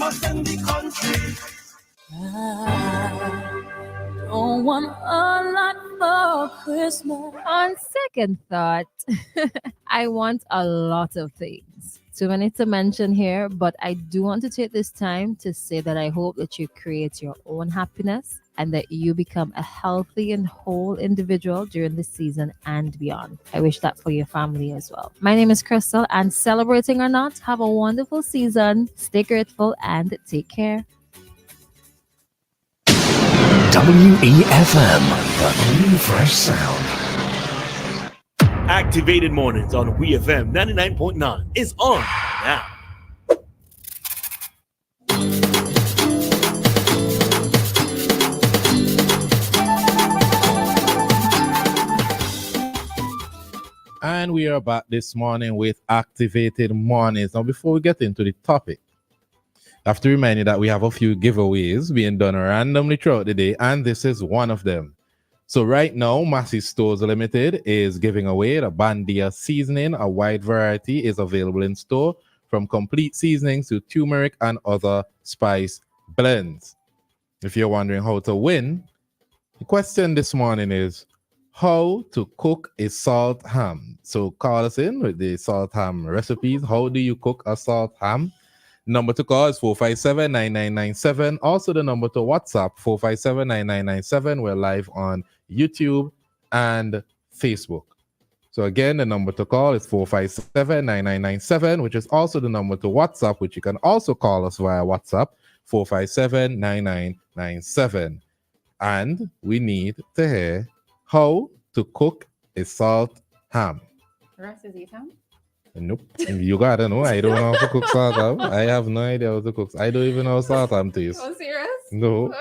Christmas in the country. I don't want a lot for Christmas. On second thought, I want a lot of things. Too many to mention here, but I do want to take this time to say that I hope that you create your own happiness and that you become a healthy and whole individual during this season and beyond. I wish that for your family as well. My name is Crystal, and celebrating or not, have a wonderful season. Stay grateful and take care. WEFM, the new fresh sound. Activated Mornings on WEFM 99.9 is on now. And we are back this morning with Activated Mornings. Now, before we get into the topic, I have to remind you that we have a few giveaways being done randomly throughout the day, and this is one of them. So right now, Massey Stores Limited is giving away the Bandia seasoning. A wide variety is available in store, from complete seasonings to turmeric and other spice blends. If you're wondering how to win, the question this morning is how to cook a salt ham. So call us in with the salt ham recipes. How do you cook a salt ham? Number to call is 457-9997. Also, the number to WhatsApp, 457-9997. We're live on YouTube and Facebook. So again, the number to call is 457-9997, which is also the number to WhatsApp, which you can also call us via WhatsApp, 457-9997. And we need to hear how to cook a salt ham. Russ, is it ham? Nope. You gotta know. I don't know how to cook salt ham. I have no idea how to cook. I don't even know how salt ham tastes. Oh, serious? No.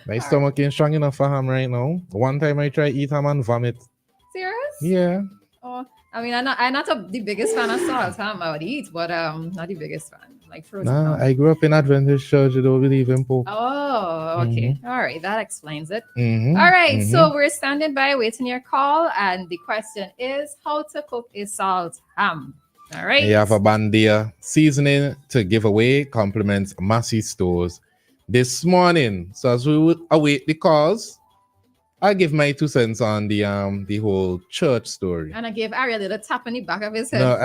My stomach ain't strong enough for ham right now. One time I tried eat ham and vomit. Serious? Yeah. Oh, I mean, I'm not the biggest fan of salt ham. I would eat, but not the biggest fan. Like frozen Nah, ham. I grew up in Adventist church. You don't believe in pork. Oh, okay. All right. That explains it. Mhm, All right. mhm. So we're standing by waiting your call. And the question is how to cook a salt ham. All right. You have a Bandia seasoning to give away. Compliments Massey Stores this morning. So as we would await the calls, I give my 2 cents on the whole church story. And I gave Ari a little tap on the back of his head. No,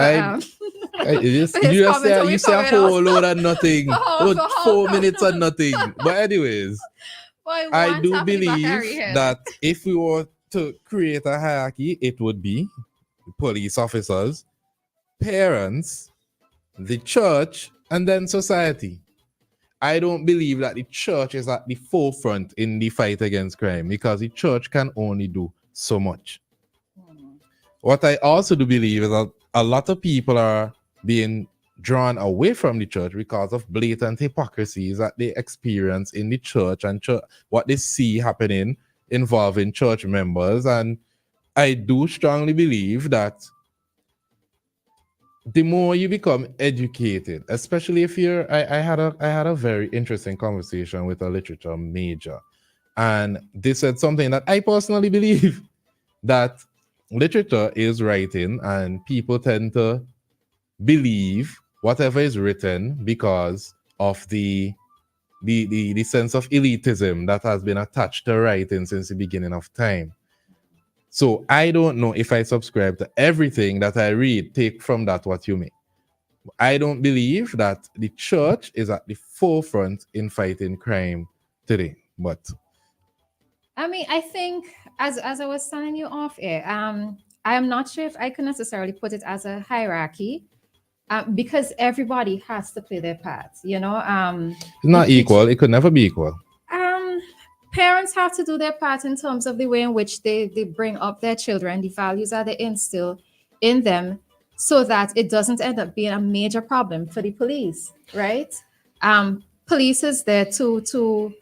you say a whole load of nothing. About 4 minutes of nothing. But anyways, I do believe that if we were to create a hierarchy, it would be police officers, parents, the church, and then society. I don't believe that the church is at the forefront in the fight against crime, because the church can only do so much. What I also do believe is that a lot of people are being drawn away from the church because of blatant hypocrisies that they experience in the church and what they see happening involving church members. And I do strongly believe that the more you become educated, especially if you're, I had a very interesting conversation with a literature major, and they said something that I personally believe, that literature is writing and people tend to believe whatever is written because of the sense of elitism that has been attached to writing since the beginning of time. So I don't know if I subscribe to everything that I read. Take from that what you may. I don't believe that the church is at the forefront in fighting crime today. But I mean, I think as I was telling you off air, I am not sure if I can necessarily put it as a hierarchy, because everybody has to play their part. You know, it's not equal. It could never be equal. Parents have to do their part in terms of the way in which they bring up their children, the values that they instill in them, so that it doesn't end up being a major problem for the police, right? Police is there to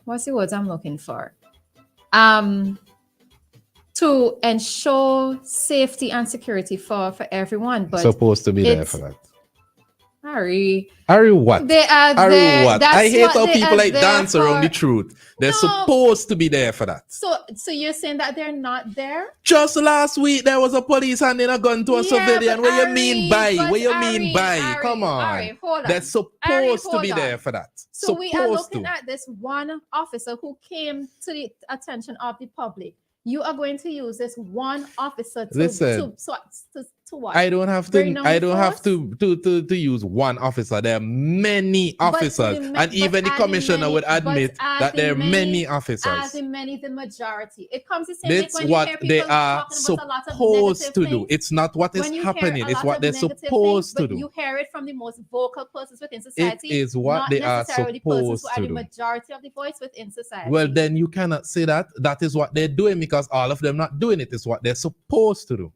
what's the words I'm looking for? To ensure safety and security for everyone. But supposed to be there for that. Harry. Harry what? They are Harry there. what? That's I hate what how they people are like there dance around the for. truth. They're No. supposed to be there for that. So you're saying that they're not there? Just last week, there was a police handing a gun to a civilian. What you mean by? What you mean by? Come on. Ari, hold on. They're supposed to be there for that. So we are Supposed looking to. at this one officer who came to the attention of the public. You are going to use this one officer to Listen. to what? I don't have Bring to. down I the don't have force? to use one officer. There are many officers, and even the commissioner would admit that there are many officers. As in many, the majority. It comes the same That's like when you what hear people they are talking about a lot of supposed negative to do. things. It's not what is When you happening. hear a It's lot what of they're negative supposed things, to but you do. hear it from the most vocal persons within society. It is what not they are necessarily the persons supposed who to are the do. majority of the voice within society. Well, then you cannot say that. That is what they're doing because all of them not doing it. It's what they're supposed to do.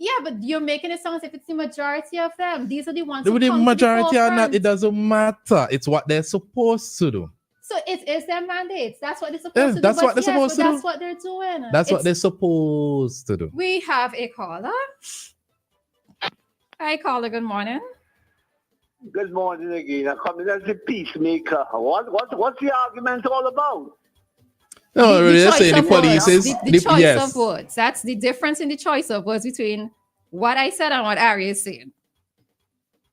Yeah, but you're making it sound as if it's the majority of them. These are the ones The who come majority to the or not, it forefront. doesn't matter. It's what they're supposed to do. So it is their mandates. That's what they're supposed Yeah, to do. that's But what they're yes, supposed but to do. that's what they're doing. That's what It's- they're supposed to do. We have a caller. Hi, caller. Good morning. Good morning again. I'm coming as a peacemaker. What's the argument all about? No, really, they're choice saying the of police words. is the choice yes. of words. That's the difference in the choice of words between what I said and what Ari is saying.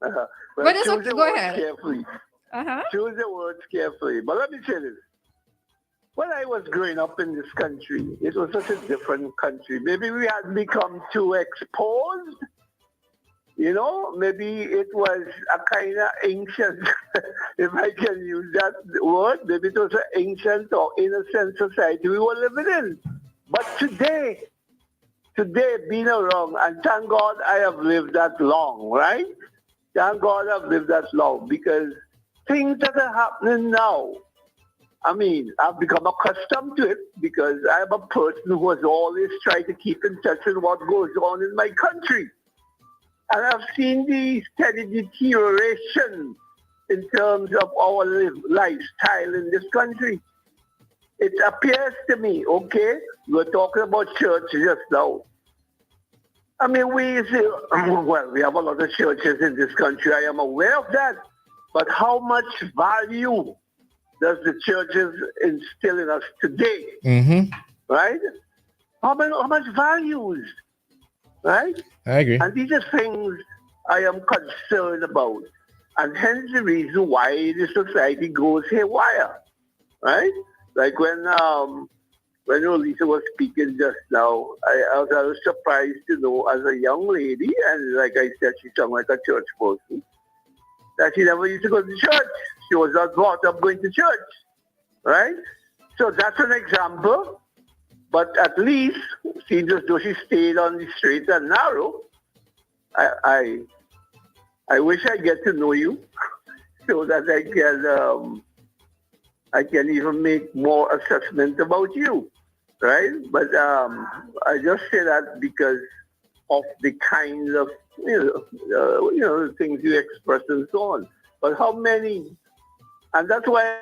Well, But it's choose okay. the Go words ahead. carefully. Uh-huh. Choose the words carefully. But let me say this. When I was growing up in this country, it was such a different country. Maybe we had become too exposed. You know, maybe it was a kind of ancient, if I can use that word, maybe it was an ancient or innocent society we were living in. But today, being around, and thank God I have lived that long, right? Thank God I've lived that long because things that are happening now, I mean, I've become accustomed to it because I'm a person who has always tried to keep in touch with what goes on in my country. And I've seen the steady deterioration in terms of our lifestyle in this country. It appears to me, okay, we're talking about church just now. I mean, we have a lot of churches in this country. I am aware of that. But how much value does the churches instill in us today? Mm-hmm. Right? How much values? Right? I agree. And these are things I am concerned about. And hence the reason why the society goes haywire. Right? Like when Roleza was speaking just now, I was surprised to know as a young lady, and like I said, she sounded like a church person, that she never used to go to church. She was not brought up going to church. Right? So that's an example. But at least, seems as though she stayed on the straight and narrow. I wish I get to know you so that I can even make more assessment about you, right? But I just say that because of the kind of the things you express and so on. But how many? And that's why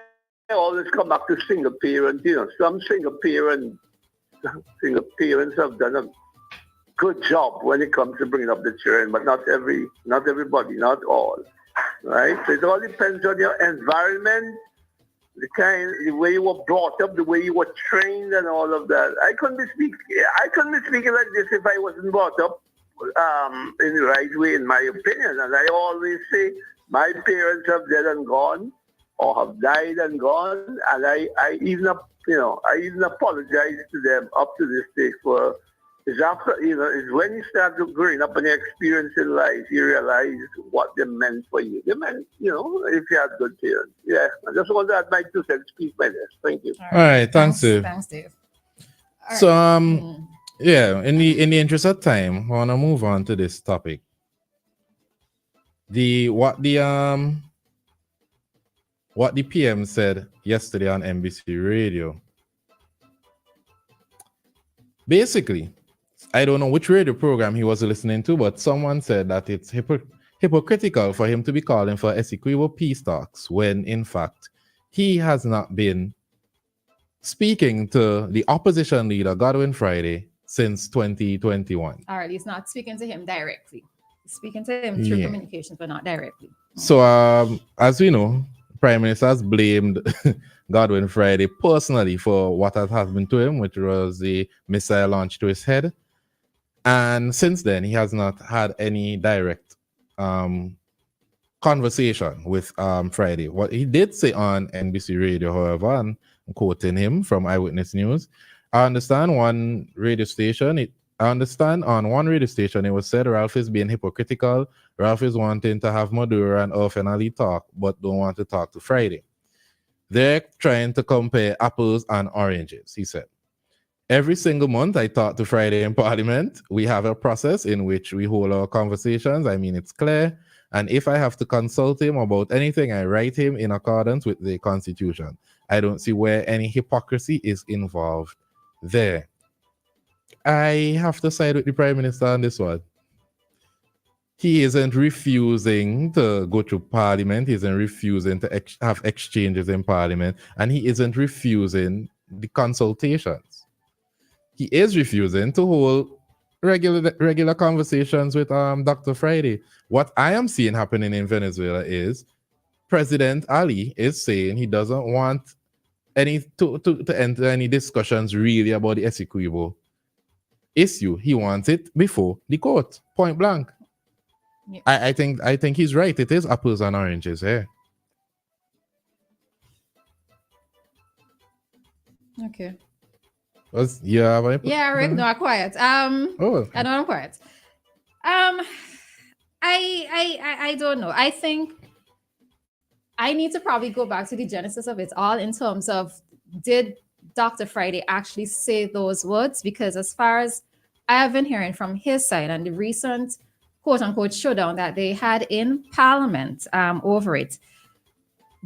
I always come back to single parents. You know, some single parents have done a good job when it comes to bringing up the children, but not everybody, not all, right? So it all depends on your environment, the way you were brought up, the way you were trained, and all of that. I couldn't be speaking like this if I wasn't brought up in the right way, in my opinion. And I always say my parents have dead and gone, or have died and gone, and I even apologize to them up to this day for. It's after, it's when you start growing up and you experience in life, you realize what they meant for you. They meant, if you had good parents. Yeah, I just want to add my 2 cents piece by this. Thank you. All right, thanks, Dave. Thanks, Dave. All So, right. yeah, in the interest of time, I want to move on to this topic. What the PM said yesterday on NBC Radio. Basically, I don't know which radio program he was listening to, but someone said that it's hypocritical for him to be calling for Essequibo peace talks when, in fact, he has not been speaking to the opposition leader, Godwin Friday, since 2021. All right, he's not speaking to him directly. speaking to him through communications, but not directly. So, as we know, Prime Minister has blamed Godwin Friday personally for what had happened to him, which was the missile launch to his head. And since then, he has not had any direct conversation with Friday. What he did say on NBC Radio, however, and I'm quoting him from Eyewitness News, I understand on one radio station it was said Ralph is being hypocritical. Ralph is wanting to have Maduro and Orphan Ali talk, but don't want to talk to Friday. They're trying to compare apples and oranges, he said. Every single month I talk to Friday in Parliament. We have a process in which we hold our conversations. I mean, it's clear. And if I have to consult him about anything, I write him in accordance with the Constitution. I don't see where any hypocrisy is involved there. I have to side with the Prime Minister on this one. He isn't refusing to go to Parliament. He isn't refusing to have exchanges in Parliament. And he isn't refusing the consultations. He is refusing to hold regular conversations with Dr. Friday. What I am seeing happening in Venezuela is President Ali is saying he doesn't want to enter any discussions really about the Essequibo issue. He wants it before the court, point blank. Yeah. I think he's right. It is apples and oranges here. Okay. Yeah, Rick, no, I'm quiet. I know I'm quiet. I don't know. I think I need to probably go back to the genesis of it all in terms of, did Dr. Friday actually say those words? Because as far as I have been hearing from his side and the recent quote-unquote showdown that they had in Parliament over it,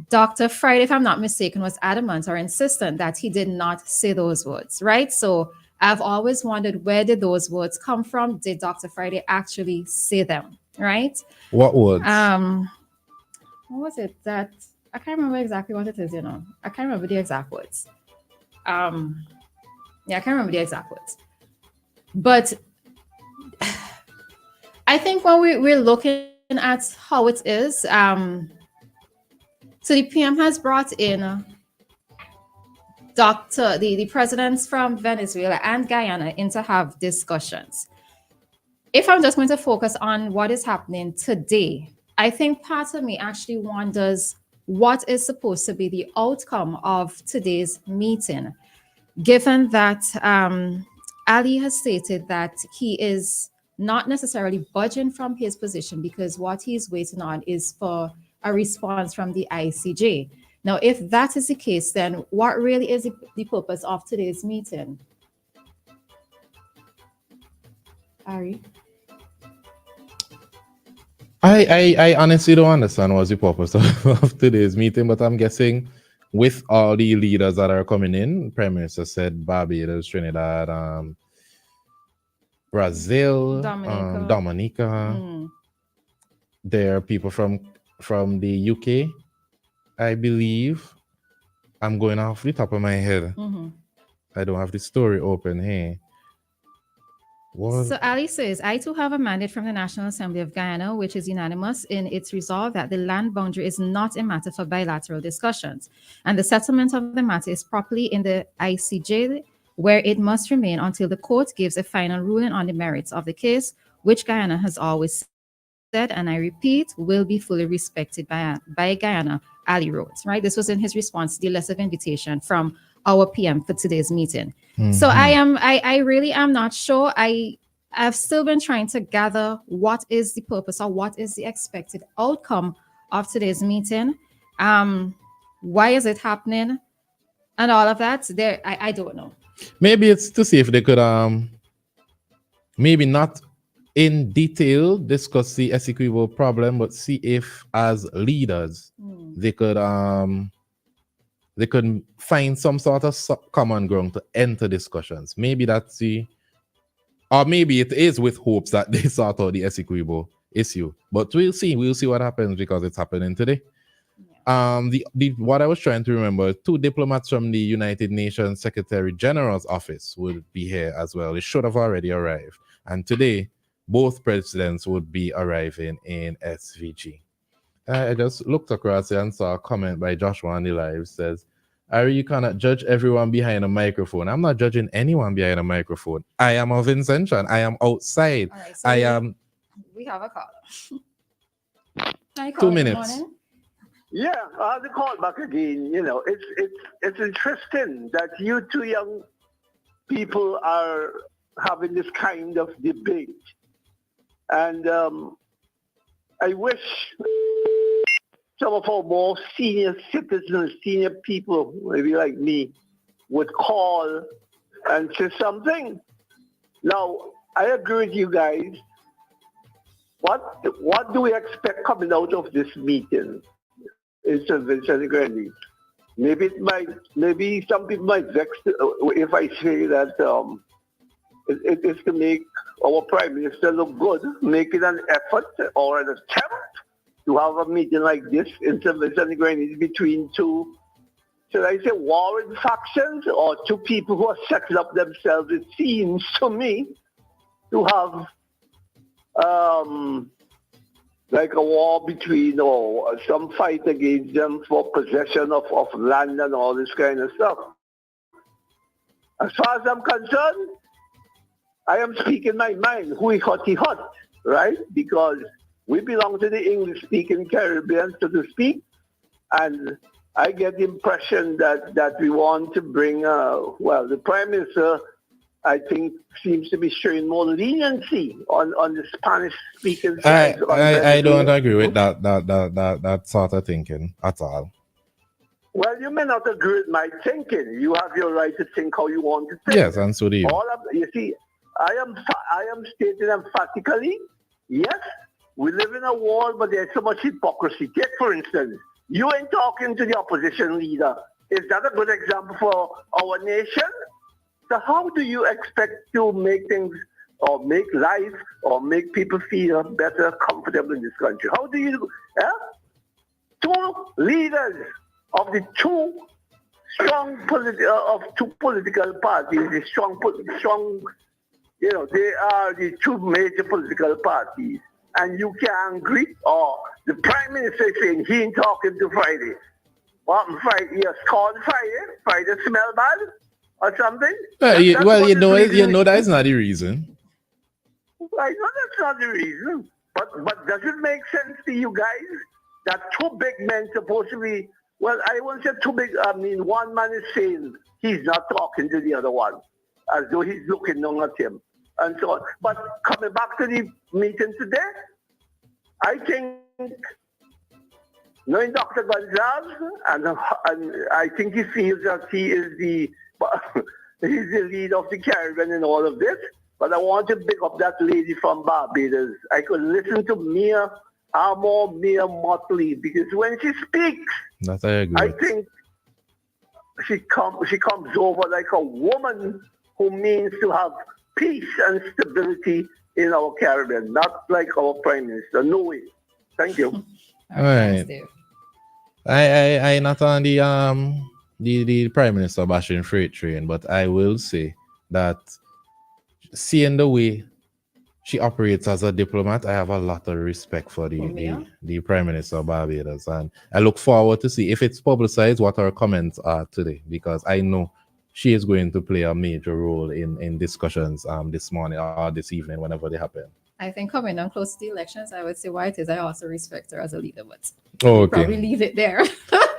Dr. Friday, if I'm not mistaken, was adamant or insistent that he did not say those words, right? So I've always wondered, where did those words come from? Did Dr. Friday actually say them, right? What words? What was it that, I can't remember exactly what it is, I can't remember the exact words. I can't remember the exact words. But I think when we're looking at how it is, so the PM has brought in the presidents from Venezuela and Guyana in to have discussions. If I'm just going to focus on what is happening today, I think part of me actually wonders what is supposed to be the outcome of today's meeting, given that Ali has stated that he is not necessarily budging from his position because what he's waiting on is for a response from the ICJ. Now, if that is the case, then what really is the purpose of today's meeting? Ari? I honestly don't understand what's the purpose of today's meeting, but I'm guessing with all the leaders that are coming in, Prime Minister said Barbados, Trinidad, Brazil, Dominica. There are people from the UK, I believe. I'm going off the top of my head. I don't have the story open here. What? So Ali says, I too have a mandate from the National Assembly of Guyana, which is unanimous in its resolve that the land boundary is not a matter for bilateral discussions, and the settlement of the matter is properly in the ICJ, where it must remain until the court gives a final ruling on the merits of the case, which Guyana has always said, and I repeat, will be fully respected by Guyana, Ali wrote, right? This was in his response to the letter of invitation from our PM for today's meeting. So I really am not sure. I've still been trying to gather what is the purpose or what is the expected outcome of today's meeting. Why is it happening? And all of that. I don't know. Maybe it's to see if they could maybe not in detail discuss the Essequibo problem, but see if as leaders they could find some sort of common ground to enter discussions. Maybe that's or maybe it is with hopes that they sort out the Essequibo issue. But we'll see what happens because it's happening today. What I was trying to remember, 2 diplomats from the United Nations Secretary General's office will be here as well. It should have already arrived. And today, both presidents would be arriving in SVG. I just looked across here and saw a comment by Joshua on the live. Says, Ari, you cannot judge everyone behind a microphone. I'm not judging anyone behind a microphone. I am of Vincentian. I am outside. All right, so I am. we have a caller. Hi, 2 caller, good minutes. morning. Yeah, I have to call back again. You know, it's interesting that you two young people are having this kind of debate. And I wish some of our more senior citizens, senior people, maybe like me, would call and say something. Now, I agree with you guys. What do we expect coming out of this meeting in St. Vincent and Grenadines? Maybe some people might vex if I say that it is to make our Prime Minister look good, making an effort or an attempt to have a meeting like this in St. Vincent and Grenadines between two, should I say, warring factions or two people who are setting up themselves. It seems to me to have like a war between or some fight against them for possession of land and all this kind of stuff. As far as I'm concerned, I am speaking my mind, hui hoti hot, right? Because we belong to the English-speaking Caribbean, so to speak, and I get the impression that we want to bring, the Prime Minister, I think, seems to be showing more leniency on the Spanish-speaking side. I don't agree with that sort of thinking at all. Well, you may not agree with my thinking. You have your right to think how you want to think. Yes, and so do you. You see, I am stating emphatically, yes, we live in a world, but there's so much hypocrisy. Take, for instance, you ain't talking to the opposition leader. Is that a good example for our nation? So how do you expect to make things or make life or make people feel better, comfortable in this country? How do you, two leaders of the two political parties, the strong, you know, they are the two major political parties, and you can't agree, or the Prime Minister is saying he ain't talking to Friday. What, Friday, yes, called Friday smell bad? Or something? You know that is not the reason. I know that's not the reason. But does it make sense to you guys that two big men supposed to be, well, I won't say too big, I mean, one man is saying he's not talking to the other one, as though he's looking down at him, and so on. But coming back to the meeting today, I think, knowing Dr. Gonzalez, and I think he feels that he is he's the lead of the Caribbean in all of this. But I want to pick up that lady from Barbados. I could listen to Mia Motley, because when she speaks, That I agree. I think she comes over like a woman who means to have peace and stability in our Caribbean, not like our Prime Minister. No way. Thank you. All right. I not on the Prime Minister bashing freight train, but I will say that seeing the way she operates as a diplomat, I have a lot of respect for the Prime Minister of Barbados, and I look forward to see if it's publicized what her comments are today, because I know she is going to play a major role in discussions this morning or this evening, whenever they happen. I think coming down close to the elections, I would say why it is I also respect her as a leader, but Okay. probably leave it there.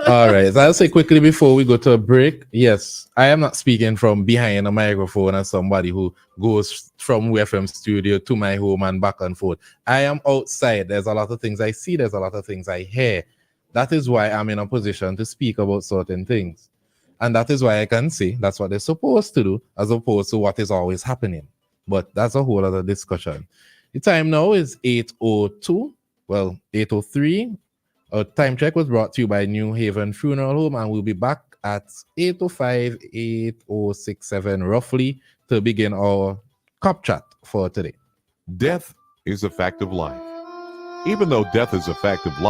All right. So I'll say quickly before we go to a break. Yes, I am not speaking from behind a microphone as somebody who goes from WEFM'S studio to my home and back and forth. I am outside. There's a lot of things I see. There's a lot of things I hear. That is why I'm in a position to speak about certain things. And that is why I can say that's what they're supposed to do, as opposed to what is always happening. But that's a whole other discussion. The time now is 8:02. Well, 8:03. A time check was brought to you by New Haven Funeral Home, and we'll be back at 8:05, 8:06, roughly, to begin our cop chat for today. Death is a fact of life. Even though death is a fact of life,